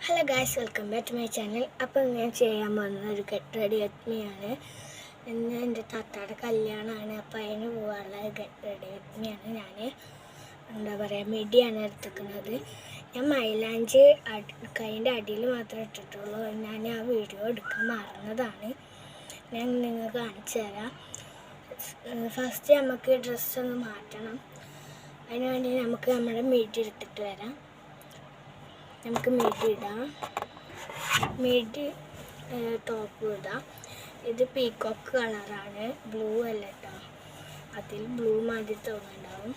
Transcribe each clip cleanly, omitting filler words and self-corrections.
Hello guys, welcome back to my channel. അപ്പോൾ ഞാൻ ചെയ്യാൻ പോകുന്നത് ഒരു ഗെറ്റ് റെഡി വിത്ത് മീ ആണ്. ഇന്ന് എൻ്റെ താത്തായുടെ കല്യാണമാണ്. അപ്പോൾ അതിന് പോകാനുള്ള ഗെറ്റ് റെഡി വിത്ത് മീ ആണ്. ഞാൻ എന്താ പറയുക, മിഡിയാണ് എടുത്തിരിക്കുന്നത്. ഞാൻ മൈലാഞ്ചി കൈൻ്റെ അടിയിൽ മാത്രമേ ഇട്ടിട്ടുള്ളൂ. ഞാൻ ആ വീഡിയോ എടുക്കാൻ മറന്നതാണ്. ഞാൻ നിങ്ങൾക്ക് കാണിച്ചു തരാം. ഫസ്റ്റ് നമുക്ക് ഡ്രസ്സൊന്ന് മാറ്റണം. അതിന് വേണ്ടി നമുക്ക് നമ്മുടെ മിഡി എടുത്തിട്ട് വരാം. നമുക്ക് മിഡി ഇടാം. മിഡി ടോപ്പ് ഇടാം. ഇത് പീക്കോക്ക് കളറാണ്, ബ്ലൂ അല്ല കേട്ടോ. അതിൽ ബ്ലൂ മാതിരി തോന്നുന്നുണ്ടാവും.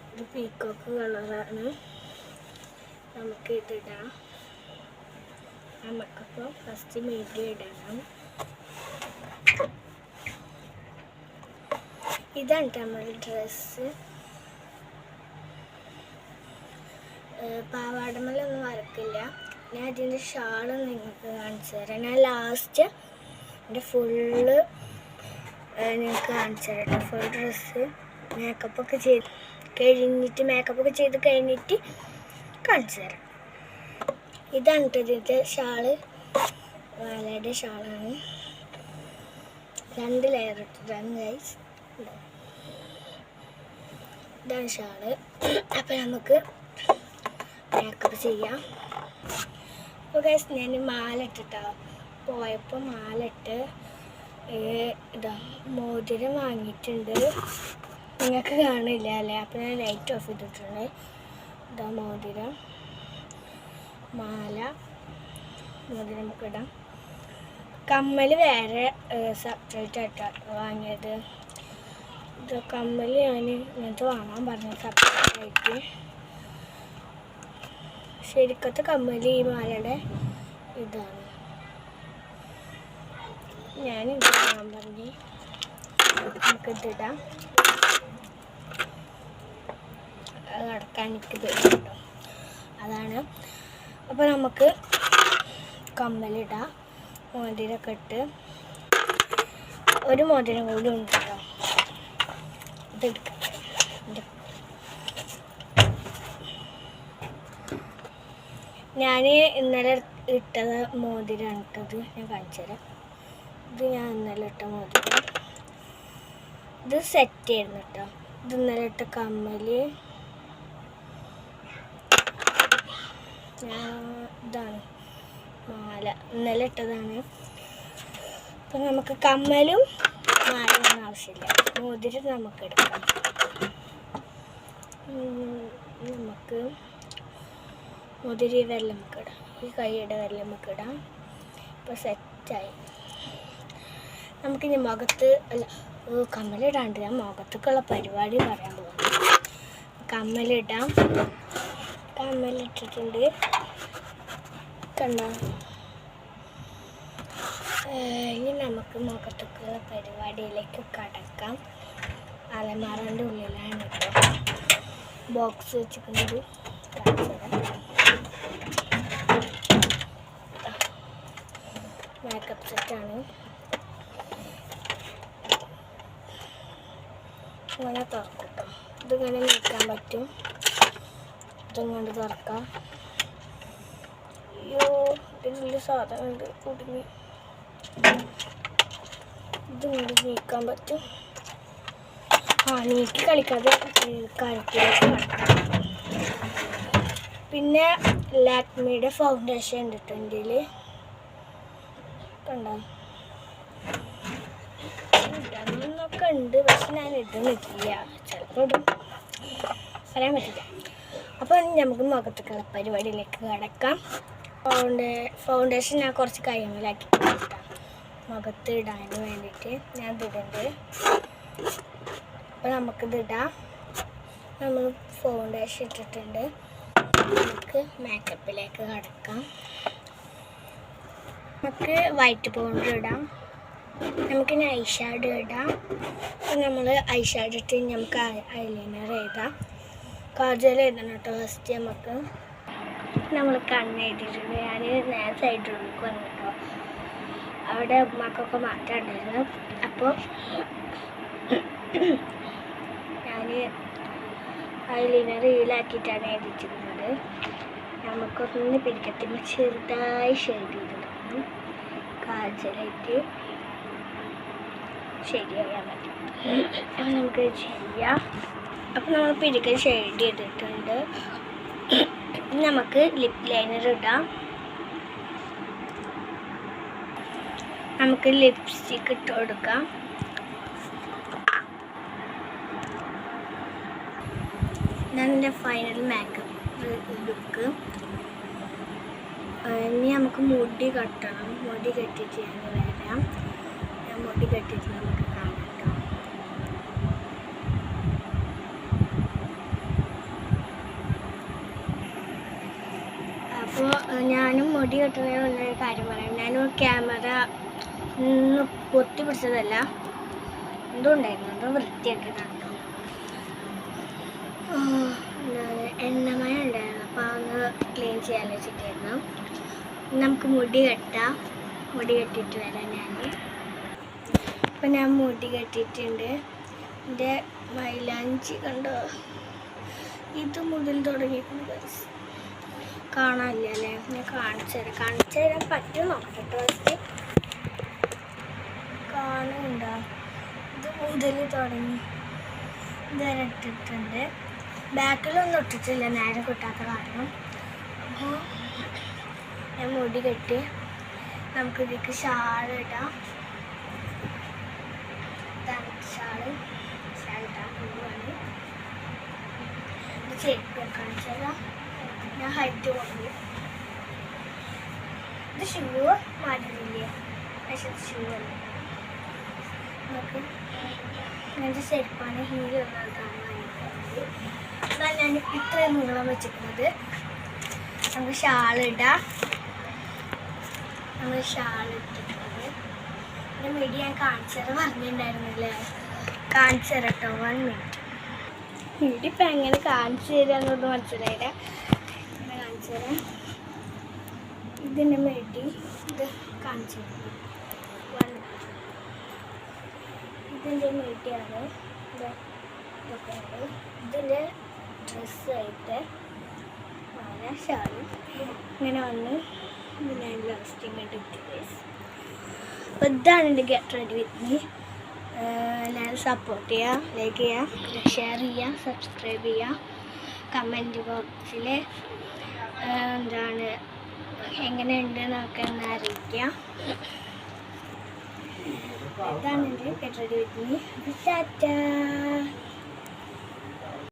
ഇത് പീക്കോക്ക് കളറാണ്. നമുക്ക് ഇതിടാം. നമുക്കപ്പോൾ ഫസ്റ്റ് മിഡി ഇടണം. ഇതാണ് നമ്മുടെ ഡ്രസ്സ്. പാവാടമേലൊന്നും വരക്കില്ല. ഞാൻ ഇതിൻ്റെ ഷാള് നിങ്ങൾക്ക് കാണിച്ചു തരാം. ഞാൻ ലാസ്റ്റ് എൻ്റെ ഫുള്ള് നിങ്ങൾക്ക് കാണിച്ചു തരാം. ഫുൾ ഡ്രസ്സ് മേക്കപ്പൊക്കെ ചെയ്ത് കഴിഞ്ഞിട്ട് കാണിച്ചു തരാം. ഇതാണ് ഇതിൻ്റെ ഷാള്. വാലയുടെ ഷാളാണ്. 2 ലെയർ ഇട്ടിട്ടാണ് ഗൈസ്. ഇതാണ് ഷാള്. അപ്പം നമുക്ക് മേക്കപ്പ് ചെയ്യാം. അപ്പോൾ ഗൈസ്, ഞാൻ മാല ഇട്ടിട്ടാ പോയപ്പോൾ മാല ഇട്ട് ഇതാ മോതിരം വാങ്ങിയിട്ടുണ്ട്. നിങ്ങൾക്ക് കാണില്ല അല്ലേ? അപ്പോൾ ഞാൻ ലൈറ്റ് ഓഫ് ചെയ്തിട്ടുണ്ട്. ഇതാ മോതിരം, മാല, മോതിരം നമുക്ക് ഇടാം. കമ്മൽ വേറെ സെപ്പറേറ്റ് ആയിട്ടാണ് വാങ്ങിയത്. ഇത് കമ്മൽ ഞാൻ ഇങ്ങനത്തെ വാങ്ങാൻ പറഞ്ഞു സെപ്പറേറ്റ് ആയിട്ട്. ശരിക്കത്തെ കമ്മൽ ഈ മാലയുടെ ഇതാണ്. ഞാനിത് വാങ്ങാൻ പറഞ്ഞ് നമുക്കിതിടാം. അത് അടക്കാൻ എനിക്ക് കേട്ടോ. അതാണ്. അപ്പോൾ നമുക്ക് കമ്മലിടാം. മോതിരമൊക്കെ ഇട്ട് ഒരു മോതിരം കൂടി ഉണ്ട് കേട്ടോ. ഇതെടുക്കാം. ഞാൻ ഇന്നലെ ഇട്ടത് മോതിരമാണ് ഇട്ടത്. ഞാൻ കാണിച്ചു തരാം. ഇത് ഞാൻ ഇന്നലെ ഇട്ട മോതിരം. ഇത് സെറ്റ് ആയിരുന്നു കേട്ടോ. ഇത് ഇന്നലെ ഇട്ട കമ്മൽ. ഇതാണ് മാല, ഇന്നലെ ഇട്ടതാണ്. അപ്പം നമുക്ക് കമ്മലും മാലയൊന്നും ആവശ്യമില്ല. മോതിരം നമുക്ക് എടുക്കാം. നമുക്ക് മുതിരി വെള്ളം നമുക്ക് ഇടാം. ഈ കൈയുടെ വെള്ളം നമുക്ക് ഇടാം. ഇപ്പോൾ സെറ്റായി. നമുക്കിനി മുഖത്ത് കമ്മലിടാണ്ട് ഞാൻ മുഖത്തേക്കുള്ള പരിപാടി പറയാൻ പോകുന്നു. കമ്മലിടാം. കമ്മലിട്ടിട്ടുണ്ട് കണ്ടോ. ഇനി നമുക്ക് മുഖത്തേക്കുള്ള പരിപാടിയിലേക്ക് കടക്കാം. അലമാറൻ്റെ ഉള്ളിലാണ് കേട്ടോ ബോക്സ് വെച്ചിരിക്കുന്നത്. മേക്കപ്പ് സെറ്റാണ്. ഇങ്ങനെ തുറക്കും കേട്ടോ. ഇതിങ്ങനെ നീക്കാൻ പറ്റും. ഇതിങ്ങോട്ട് തുറക്കാം. അയ്യോ, ഇതിനുള്ള സാധനം ഉണ്ട് കുടുങ്ങി. ഇതിങ്ങോട്ട് നീക്കാൻ പറ്റും. നീക്കി കളിക്കാതെ കഴുത്തിലേക്ക് കടക്കാം. പിന്നെ ലാക്മിയുടെ ഫൗണ്ടേഷൻ ഉണ്ട് കേട്ടോ എൻ്റെ കയ്യിൽ. കണ്ടോ, ഇടാനൊക്കെ ഉണ്ട്. പക്ഷെ ഞാൻ ഇടുന്നില്ല. ചിലപ്പോൾ ഇടും, പറയാൻ പറ്റില്ല. അപ്പോൾ നമുക്ക് മുഖത്തേക്കുള്ള പരിപാടിയിലേക്ക് കിടക്കാം. ഫൗണ്ടേഷൻ ഞാൻ കുറച്ച് കൈമലാക്കി മുഖത്ത് ഇടാൻ വേണ്ടിയിട്ട് ഞാൻ ഇതിടുന്നുണ്ട്. അപ്പോൾ നമുക്കിതിടാം. നമ്മൾ ഫൗണ്ടേഷൻ ഇട്ടിട്ടുണ്ട്. നമുക്ക് മേക്കപ്പിലേക്ക് കിടക്കാം. നമുക്ക് വൈറ്റ് പൗഡർ ഇടാം. നമുക്കിനി ഐ ഷാഡോ ഇടാം. നമ്മൾ ഐ ഷാഡോ ഇട്ട് നമുക്ക് ഐലൈനർ എഴുതാം. കാജൽ എഴുതണം കേട്ടോ. ഫസ്റ്റ് നമ്മൾ കണ്ണ് എഴുതിയിട്ടുണ്ട്. ഞാൻ നേരെ സൈഡിലേക്ക് വന്നു കേട്ടോ. അവിടെ ഉമ്മാക്കൊക്കെ മാറ്റാണ്ടായിരുന്നു. അപ്പോൾ ഞാൻ ഐലൈനർ റീലാക്കിയിട്ടാണ് എഴുതിച്ചിരുന്നത്. ഞാൻ നമുക്കൊന്ന് പിരിക്കത്തിന് ചെറുതായി ഷെയ്ഡ് ചെയ്തെടുക്കണം. കാജലായിട്ട് ശരിയായാൽ മതി. അപ്പം നമുക്ക് ചെയ്യാം. അപ്പം നമ്മൾ പിരിക്കൽ ഷെയ്ഡ് ചെയ്തിട്ടുണ്ട്. നമുക്ക് ലിപ് ലൈനർ ഇടാം. നമുക്ക് ലിപ്സ്റ്റിക്ക് ഇട്ട് കൊടുക്കാം. ഇതാണ് ഫൈനൽ മേക്കപ്പ് ലുക്ക്. ഇനി നമുക്ക് മുടി കെട്ടണം. മുടി കെട്ടിയിട്ട് ഞാൻ വരാം. ഞാൻ മുടി കെട്ടിയിട്ട് നമുക്ക് കാണാം. അപ്പോൾ ഞാനും മുടി കെട്ടുന്നതിനൊരു കാര്യം പറയാം. ഞാനും ക്യാമറ പൊത്തി പിടിച്ചതല്ല, എന്തുണ്ടായിരുന്നു അത് വൃത്തിയാക്കി കണ്ടു. എണ്ണമയം ഉണ്ടായിരുന്നു, അപ്പോൾ അതൊന്ന് ക്ലീൻ ചെയ്യാൻ വെച്ചിട്ടായിരുന്നു. നമുക്ക് മുടി കെട്ടാം. മുടി കെട്ടിയിട്ട് വരാം ഞാൻ. അപ്പം ഞാൻ മുടി കെട്ടിയിട്ടുണ്ട്. എൻ്റെ മൈലാഞ്ചി കണ്ടോ, ഇത് മുതൽ തുടങ്ങിയിട്ടുണ്ട്. കാണാനില്ല അല്ലേ? ഞാൻ കാണിച്ചു തരാൻ പറ്റും നോക്കട്ടെ. ഫസ്റ്റ് കാണുന്നുണ്ടോ? ഇത് മുതൽ തുടങ്ങി ഇതുവരെ ഇട്ടിട്ടുണ്ട്. ബാക്കിലൊന്നും ഇട്ടിട്ടില്ല, നേരെ കിട്ടാത്ത കാരണം. അപ്പോൾ ഞാൻ മുടി കെട്ടി. നമുക്ക് ഇതിലേക്ക് ഷാളിടാം. ഷാളിടാൻ പോവുകയാണ്. ഇത് ചെരുപ്പ് കാണിച്ചു തരാം. ഞാൻ ഹൈറ്റ് കുറഞ്ഞു. ഇത് ഷൂ മാറ്റുന്നില്ലേ? പക്ഷെ ഷൂ അല്ല, നമുക്ക് ഇങ്ങനത്തെ ചെരുപ്പാണ്. ഹീൽ ഒന്നാണ്. എന്നാൽ ഞാൻ ഇത്രയും നീളം വെച്ചിരിക്കുന്നത്. നമുക്ക് ഷാളിടാം. നമ്മൾ ഷാളിട്ടിട്ടുണ്ട്. എൻ്റെ മിടി ഞാൻ കാണിച്ചത് പറഞ്ഞിട്ടുണ്ടായിരുന്നില്ലേ? കാണിച്ചു തരാം കേട്ടോ. 1 മിനിറ്റ്. മിടി ഇപ്പം എങ്ങനെ കാണിച്ചു തരാമെന്നൊന്നും മനസ്സിലായില്ല. ഇങ്ങനെ കാണിച്ചു തരാം. ഇതിൻ്റെ മിടി ഇത് കാണിച്ചു തരാം. ഇതിൻ്റെ മിടിയാണ്. ഇതിൻ്റെ ഡ്രസ്സായിട്ട് വളരെ ഷാളും ഇങ്ങനെ വന്ന് ഇതിനെ ലാസ്റ്റിങ് ഇട്ട്. അപ്പോൾ ഇതാണ് എൻ്റെ ഗെറ്റ് റെഡി വിത്ത് മീ. എല്ലാവരും സപ്പോർട്ട് ചെയ്യുക, ലൈക്ക് ചെയ്യുക, ഷെയർ ചെയ്യുക, സബ്സ്ക്രൈബ് ചെയ്യുക. കമൻറ്റ് ബോക്സിൽ എന്താണ് എങ്ങനെയുണ്ട് എന്നൊക്കെ ഒന്ന് അറിയിക്കുക. ഇതാണ് എൻ്റെ get ready with me. Tata.